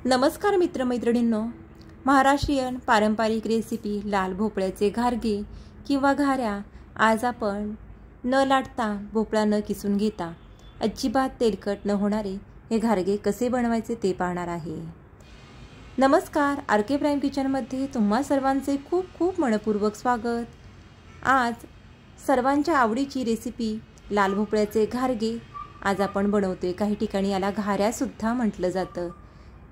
नमस्कार मित्रमैत्रिणींनो, महाराष्ट्रीयन पारंपरिक रेसिपी लाल भोपळ्याचे घारगे किंवा घाऱ्या आज आपण न लाटता भोपळा न किसून घेता अजिबात तेलकट न होणारे हे घारगे कसे बनवायचे ते पाहणार आहे। नमस्कार, आरके प्राइम किचनमध्ये तुम्हा सर्वांचे खूप खूप मनपूर्वक स्वागत। आज सर्वांच्या आवडीची रेसिपी लाल भोपळ्याचे घारगे आज आपण बनवतोय। काही ठिकाणी याला घाऱ्या सुद्धा म्हटलं जातं।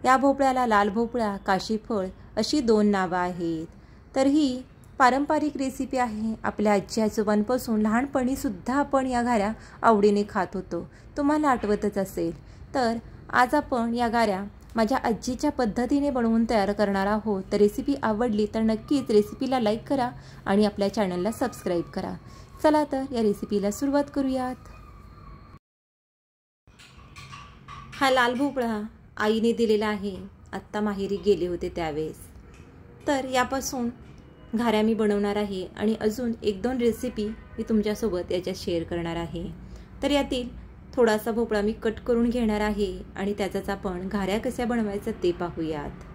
या भोपळ्याला लाल भोपळा, काशीफळ अशी दोन नावं आहेत। तर ही पारंपरिक रेसिपी आहे। आपल्या आजी आजोबांपासून लहानपणी सुद्धा आपण या घाऱ्या आवडीने खात होतो, तुम्हाला आठवतच असेल। तर आज आपण या घाऱ्या माझ्या आजीच्या पद्धतीने बनवून तयार करणार आहोत। तर रेसिपी आवडली तर नक्कीच रेसिपीला लाईक करा आणि आपल्या चॅनलला सबस्क्राइब करा। चला तर या रेसिपीला सुरुवात करूयात। हा लाल भोपळा आईने दिलेला आहे, आत्ता माहेरी गेले होते त्यावेळेस। तर यापासून घाऱ्या मी बनवणार आहे आणि अजून एक दोन रेसिपी मी तुमच्यासोबत याच्यात शेअर करणार आहे। तर यातील थोडासा भोपळा मी कट करून घेणार आहे आणि त्याचाच आपण घाऱ्या कशा बनवायच्या ते पाहूयात।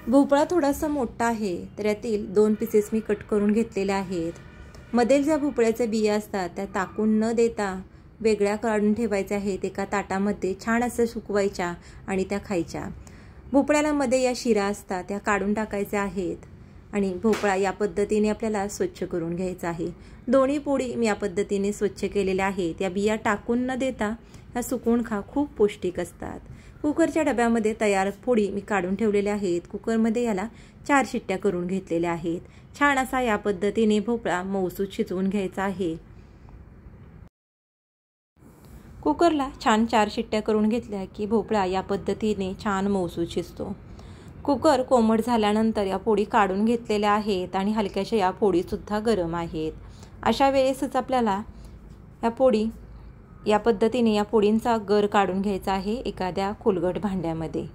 भोपळा थोडासा मोठा आहे, तर यातील दोन पीसेस मी कट करून घेतलेले आहेत। मधील ज्या भोपळ्याच्या बिया असतात त्या टाकून न देता वेगळ्या काढून ठेवायच्या आहेत। एका ताटामध्ये छान असं सुकवायच्या आणि त्या खायच्या। भोपळ्याला मध्ये या शिरा असतात त्या काढून टाकायच्या आहेत आणि भोपळा या पद्धतीने आपल्याला स्वच्छ करून घ्यायचा आहे। दोन्ही पोळी मी या पद्धतीने स्वच्छ केलेल्या आहेत। या बिया टाकून न देता ह्या सुकवून खा, खूप पौष्टिक असतात। कुकरच्या डब्यामध्ये तयार पोळी मी काढून ठेवलेल्या आहेत। कुकरमध्ये याला 4 शिट्ट्या करून घेतलेल्या आहेत। छान असा या पद्धतीने भोपळा मऊसूत शिजवून घ्यायचा आहे। कुकरला छान 4 शिट्ट्या करून घेतल्या की भोपळा या पद्धतीने छान मऊसूत शिजतो। कुकर कोमट झाल्यानंतर या पोळी काढून घेतलेल्या आहेत आणि हलक्याशा या पोळी सुद्धा गरम आहेत। अशा वेळेसच आपल्याला या पोळी या पद्धतीने या पोळींचा गर काढून घ्यायचा आहे एखाद्या खोलगट भांड्यामध्ये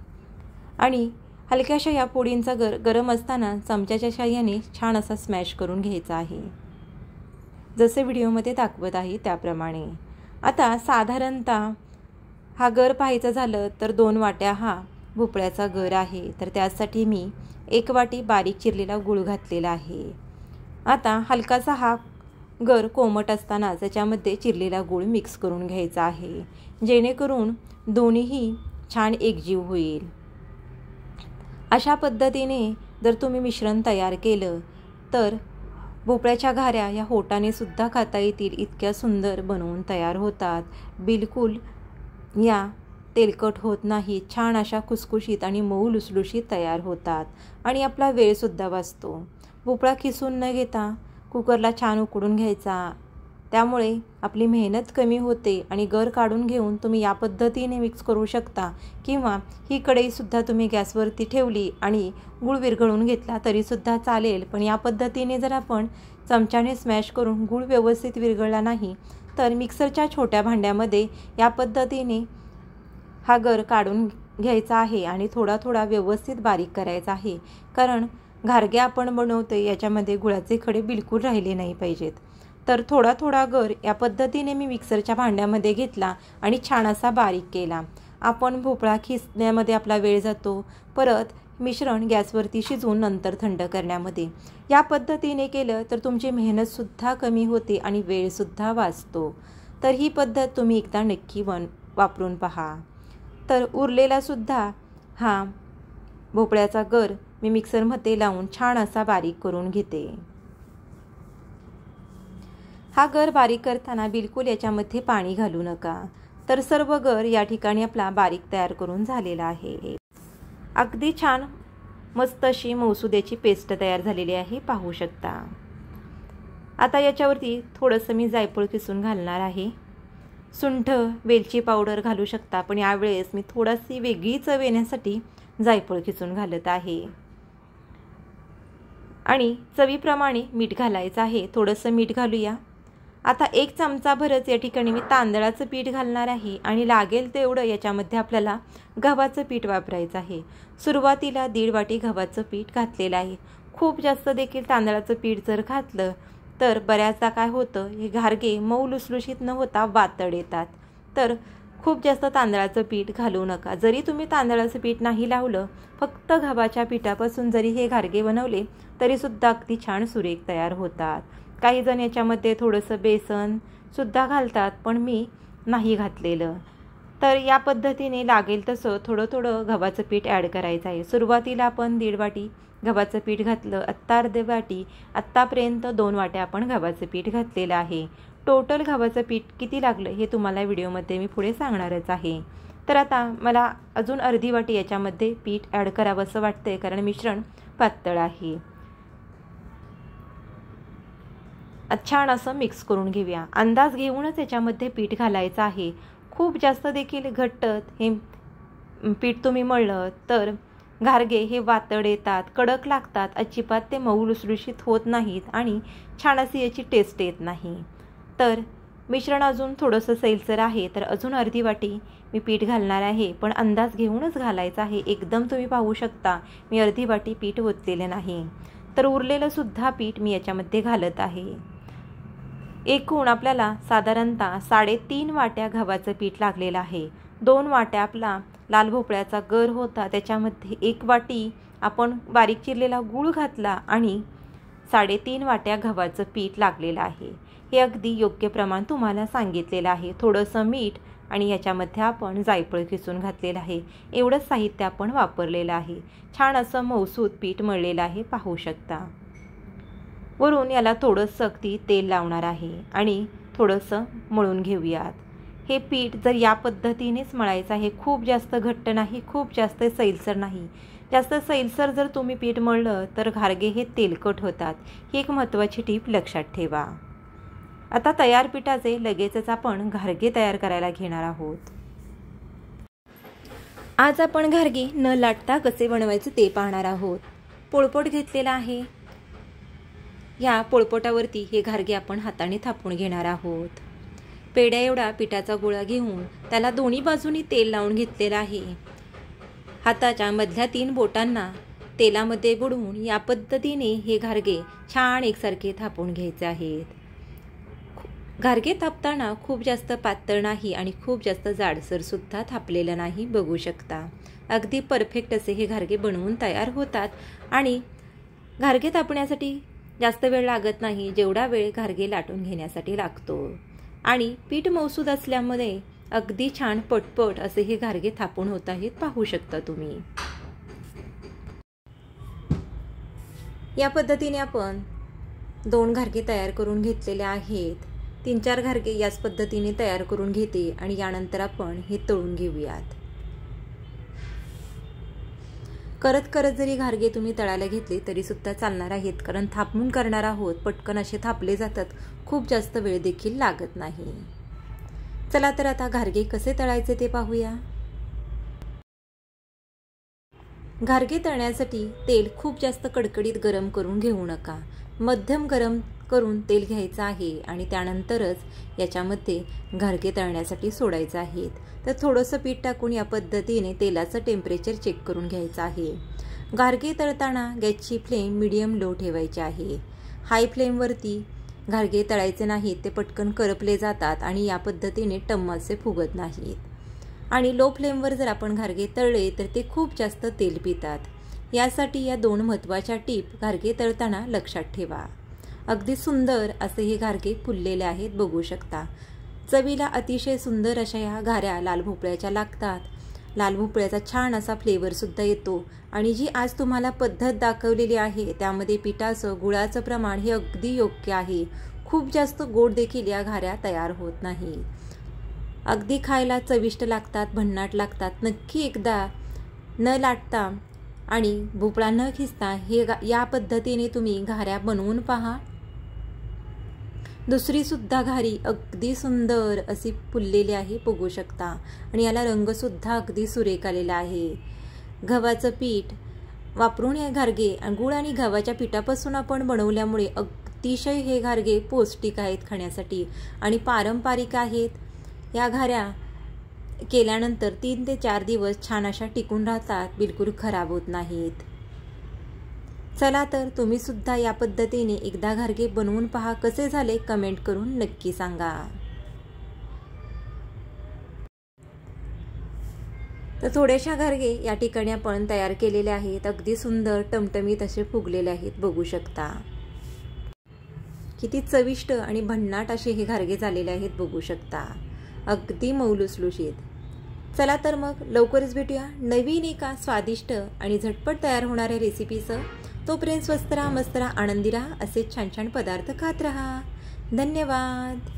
आणि हलक्याशा या पोळींचा गर गरम असताना चमच्याच्या साहाय्याने छान असा स्मॅश करून घ्यायचा आहे, जसे व्हिडिओमध्ये दाखवत आहे त्याप्रमाणे। आता साधारणतः हा गर पाहायचा झालं तर 2 वाट्या हा भोपळ्याचा गर आहे। तर त्यासाठी मी 1 वाटी बारीक चिरलेला गूळ घातलेला आहे। आता हलकासा हा गर कोमट असताना त्याच्यामध्ये चिरलेला गूळ मिक्स करून घ्यायचा आहे, जेणेकरून दोन्हीही छान एकजीव होईल। अशा पद्धतीने जर तुम्ही मिश्रण तयार केलं तर भोपळ्याच्या घाऱ्या या होटाने सुद्धा खाता येतील, इतक्या सुंदर बनवून तयार होतात। बिलकुल या तेलकट होत नाही, छान अशा खुसखुशीत आणि मऊ लुसलुशीत तयार होतात आणि आपला वेळ सुद्धा वाचतो। भोपळा किसून न घेता कुकरला छान उकडून घ्यायचा, त्यामुळे आपली मेहनत कमी होते आणि गर काढून घेऊन तुम्ही या पद्धतीने मिक्स करू शकता किंवा ही कढई सुद्धा तुम्ही गॅसवरती ठेवली आणि गूळ विरघळून घेतला तरी सुद्धा चालेल। पण या पद्धतीने जर आपण चमच्याने स्मॅश करून गूळ व्यवस्थित विरघळला नाही तर मिक्सरच्या छोट्या भांड्यामध्ये या पद्धतीने हा गर काढून घ्यायचा आहे आणि थोडा थोडा व्यवस्थित बारीक करायचा आहे, कारण घारगे आपण बनवतोय याच्यामध्ये गुळाचे खडे बिलकुल राहिले नाही पाहिजेत। तर थोडा थोडा गर या पद्धतीने मी मिक्सरच्या भांड्यामध्ये घेतला आणि छान असा बारीक केला। आपण भोपळा खिसण्यामध्ये आपला वेळ जातो, परत मिश्रण गॅसवरती शिजवून नंतर थंड करण्यामध्ये। या पद्धतीने केलं तर तुमची मेहनतसुद्धा कमी होते आणि वेळसुद्धा वाचतो। तर ही पद्धत तुम्ही एकदा नक्की वापरून पहा। तर उरलेला सुद्धा हा भोपळ्याचा गर मी मिक्सरमध्ये लावून छान असा बारीक करून घेते। हा गर बारीक करताना बिलकुल याच्यामध्ये पाणी घालू नका। तर सर्व गर या ठिकाणी आपला बारीक तयार करून झालेला आहे। अगदी छान मस्त अशी मऊसूद्याची पेस्ट तयार झालेली आहे, पाहू शकता। आता याच्यावरती थोडंसं मी जायफळ किसून घालणार आहे। सुंठ, वेलची पावडर घालू शकता, पण यावेळेस मी थोडीशी वेगळी चव येण्यासाठी जायफळ किसून घालत आहे आणि चवीप्रमाणे मीठ घालायचं आहे। थोडंसं मीठ घालूया। आता 1 चमचा भरच या ठिकाणी मी तांदळाचं पीठ घालणार आहे आणि लागेल तेवढं याच्यामध्ये आपल्याला गव्हाचं पीठ वापरायचं आहे। सुरुवातीला 1.5 वाटी गव्हाचं पीठ घातलेलं आहे। खूप जास्त देखील तांदळाचं पीठ जर घातलं तर बऱ्याचदा काय होतं, हे घारगे मऊ लुसलुशीत न होता वातड येतात। तर खूप जास्त तांदळाचं पीठ घालू नका। जरी तुम्ही तांदळाचं पीठ नाही लावलं, फक्त गव्हाच्या पिठापासून जरी हे घारगे बनवले तरीसुद्धा अगदी छान सुरेख तयार होतात। काही जण याच्यामध्ये थोडंसं बेसन सुद्धा घालतात, पण मी नाही घातलेलं। तर या पद्धतीने लागेल तसं थोडं थोडं गव्हाचं पीठ ॲड करायचं आहे। सुरुवातीला आपण 1.5 वाटी गव्हाचं पीठ घातलं, आत्ता अर्धी वाटी, आत्तापर्यंत 2 वाट्या आपण गव्हाचं पीठ घातलेलं आहे। टोटल गव्हाचं पीठ किती लागलं हे तुम्हाला व्हिडिओमध्ये मी पुढे सांगणारच आहे। तर आता मला अजून अर्धी वाटी याच्यामध्ये पीठ ॲड करावं असं वाटतंय, कारण मिश्रण पातळ आहे। छान असं मिक्स करून घेऊया। अंदाज घेऊनच याच्यामध्ये पीठ घालायचं आहे। खूप जास्त देखील घट्ट हे पीठ तुम्ही मळलं तर घारगे हे वातड येतात, कडक लागतात, अजिबात ते मऊ लुसलुशीत होत नाहीत आणि छान अशी याची टेस्ट येत नाही। तर मिश्रण अजून थोडंसं सैलसर आहे, तर अजून अर्धी वाटी मी पीठ घालणार आहे, पण अंदाज घेऊनच घालायचा आहे। एकदम तुम्ही पाहू शकता मी अर्धी वाटी पीठ ओतलेलं नाही। तर उरलेलं सुद्धा पीठ मी याच्यामध्ये घालत आहे। एकूण आपल्याला साधारणतः 3.5 वाट्या गव्हाचं पीठ लागलेलं आहे। 2 वाट्या आपला लाल भोपळ्याचा गर होता, त्याच्यामध्ये 1 वाटी आपण बारीक चिरलेला गूळ घातला आणि 3.5 वाट्या गव्हाचं पीठ लागलेलं आहे। हे अगदी योग्य प्रमाण तुम्हाला सांगितलेलं आहे। थोडंसं मीठ आणि याच्यामध्ये आपण जायफळ किसून घातलेलं आहे। एवढंच साहित्य आपण वापरलेलं आहे। छान असं मऊसूत पीठ मळलेलं आहे, पाहू शकता। वरून याला थोडंसं अगदी तेल लावणार आहे आणि थोडंसं मळून घेऊयात। हे पीठ जर या पद्धतीनेच मळायचं आहे, खूप जास्त घट्ट नाही, खूप जास्त सैलसर नाही। जास्त सैलसर जर तुम्ही पीठ मळलं तर घारगे हे तेलकट होतात। ही एक महत्त्वाची टीप लक्षात ठेवा। आता तयार पिठाचे लगेचच आपण घारगे तयार करायला घेणार आहोत। आज आपण घारगे न लाटता कसे बनवायचे ते पाहणार आहोत। पोळपट घेतलेला आहे, या पोळपटावरती हे घारगे आपण हाताने थापून घेणार आहोत। पेढ्या एवढा पिठाचा गोळा घेऊन त्याला दोन्ही बाजूनी तेल लावून घेतलेलं आहे। हाताच्या मधल्या 3 बोटांना तेलामध्ये बुडवून या पद्धतीने हे घारगे छान एकसारखे थापून घ्यायचे आहेत। घारगे थापताना खूप जास्त पातळ नाही आणि खूप जास्त जाडसर सुद्धा थापलेलं नाही, बघू शकता। अगदी परफेक्ट असे हे घारगे बनवून तयार होतात आणि घारगे थापण्यासाठी जास्त वेळ लागत नाही, जेवढा वेळ घारगे लाटून घेण्यासाठी लागतो। आणि पीठ मौसूद असल्यामुळे अगदी छान पटपट असे हे घारगे थापून होत आहेत, पाहू शकता तुम्ही। या पद्धतीने आपण 2 घारगे तयार करून घेतलेले आहेत। 3-4 घारगे याच पद्धतीने तयार करून घेते आणि यानंतर आपण हे तळून घेऊयात। करत करत जरी घारगे तुम्ही तळायला घेतले तरी सुद्धा चालणार आहेत, कारण थापून करणार आहोत, पटकन असे थापले जातात, खूप जास्त वेळ देखील लागत नाही। चला तर आता घारगे कसे तळायचे ते पाहूया। घारगे तळण्यासाठी तेल खूप जास्त कडकडीत गरम करून घेऊ नका, मध्यम गरम करून तेल घ्यायचं आहे आणि त्यानंतरच याच्यामध्ये घारगे तळण्यासाठी सोडायचे आहेत। तर थोडंसं पीठ टाकून या पद्धतीने तेलाचं टेम्परेचर चेक करून घ्यायचं आहे। घारगे तळताना गॅसची फ्लेम मीडियम लो ठेवायची आहे। हाय फ्लेमवरती घारगे तळायचे नाहीत, ते पटकन करपले जातात आणि या पद्धतीने टम्माचे फुगत नाहीत। आणि लो फ्लेमवर जर आपण घारगे तळले तर ते खूप जास्त तेल पितात। यासाठी या 2 महत्त्वाच्या टीप घारगे तळताना लक्षात ठेवा। अगदी सुंदर असे हे घारगे फुललेले आहेत, बघू शकता। चवीला अतिशय सुंदर अशा ह्या घाऱ्या लाल भोपळ्याच्या लागतात। लाल भोपळ्याचा छान असा फ्लेवर सुद्धा येतो आणि जी आज तुम्हाला पद्धत दाखवलेली आहे त्यामध्ये पिठाचं गुळाचं प्रमाण हे अगदी योग्य आहे। खूप जास्त गोड देखील या घाऱ्या तयार होत नाही, अगदी खायला चविष्ट लागतात, भन्नाट लागतात। नक्की एकदा न लाटता आणि भोपळा न खिसता हे या पद्धतीने तुम्ही घाऱ्या बनवून पहा। दुसरी सुद्धा घारी अगदी सुंदर अशी फुललेली आहे, बघू शकता, आणि याला रंग सुद्धा अगदी सुरेख आलेला आहे। गव्हाचं पीठ वापरून हे घारगे गुळ आणि गव्हाच्या पिठापासून आपण बनवल्यामुळे अतिशय हे घारगे पौष्टिक आहेत खाण्यासाठी आणि पारंपरिक आहेत। या घाऱ्या केल्यानंतर 3 ते 4 दिवस छान अशा टिकून राहतात, बिलकुल खराब होत नाहीत। चला तर तुम्ही सुद्धा या पद्धतीने एकदा घारगे बनवून पहा, कसे झाले कमेंट करून नक्की सांगा। तर थोड्याशा घारगे या ठिकाणी आपण तयार केलेले आहेत. अगदी सुंदर टमटमीत असे फुगलेले आहेत, बघू शकता. किती चविष्ट आणि भन्नाट असे हे घारगे झालेले आहेत, बघू शकता. अगदी मऊलुसलुशीत. चला तर मग लवकरच भेटूया नवीन एका स्वादिष्ट आणि झटपट तयार होणाऱ्या रेसिपीसह. तोपर्यंत स्वस्त राहा, मस्त राहा, आनंदी राहा, असे छान छान पदार्थ खात राहा. धन्यवाद.